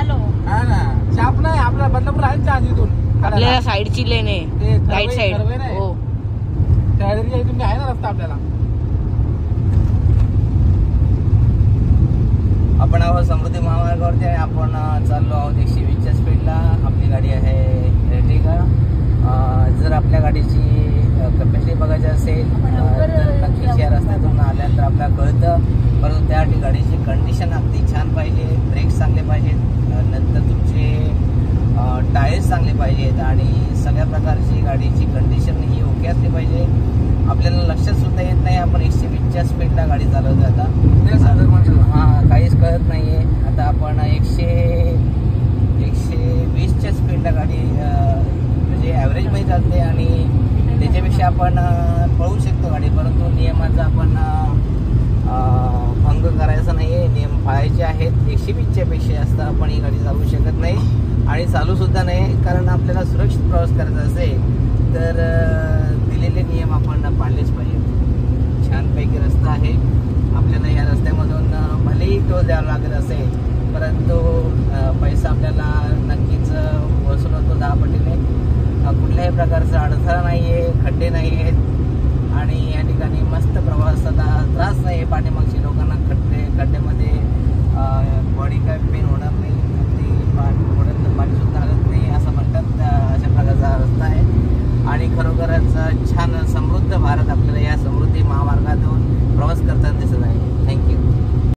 आलो. हा ना, चाप नाही आपला बदलापूर आहे चहा इथून आपल्याला साईडची लेन आहे, राईट साइड. हो, त्याच्या इथून आहे ना रस्ता आपल्याला. आपण आहोत समृद्धी महामार्गावरती आणि आपण चाललो आहोत 120च्या स्पीडला. आपली गाडी आहे एर्टिगा. जर आपल्या गाडीची कॅपॅसिटी बघायची असेल तर नक्कीच या रस्त्यातून आल्यानंतर आपल्याला कळतं. परंतु त्या गाडीची कंडिशन अगदी छान पाहिजे, ब्रेक्स चांगले पाहिजेत, नंतर तुमचे टायर्स चांगले पाहिजेत आणि सगळ्या प्रकारची गाडीची कंडिशन ही ओके असली पाहिजे. आपल्याला लक्षात सुद्धा येत नाही आपण 120च्या स्पीडला गाडी चालवतो आता. हां, काहीच कळत नाही आहे. आता आपण 120च्या स्पीडला गाडी म्हणजे ॲव्हरेजमध्ये चालते आणि त्याच्यापेक्षा आपण पळवू शकतो गाडी. परंतु नियमाचा आपण भंग करायचा नाही आहे, नियम पाळायचे आहेत. 120च्या पेक्षा जास्त आपण ही गाडी चालवू शकत नाही आणि चालूसुद्धा नाही. कारण आपल्याला सुरक्षित प्रवास करायचा असेल तर दिलेले नियम आपण पाळलेच पाहिजेत. छानपैकी रस्ता आहे. आपल्याला या रस्त्यामधून भलेही टोल द्यावा लागत असेल परंतु पैसा आपल्याला नक्कीच वसूल होतो 10 पटीने. कुठल्याही प्रकारचा अडथळा नाही आहे, खड्डे नाही आहेत आणि या ठिकाणी मस्त प्रवासाचा त्रास नाही आहे. पाठीमागच्या लोकांना खड्ड्यामध्ये बॉडी काय पेन होणार नाही. अगदी पाठ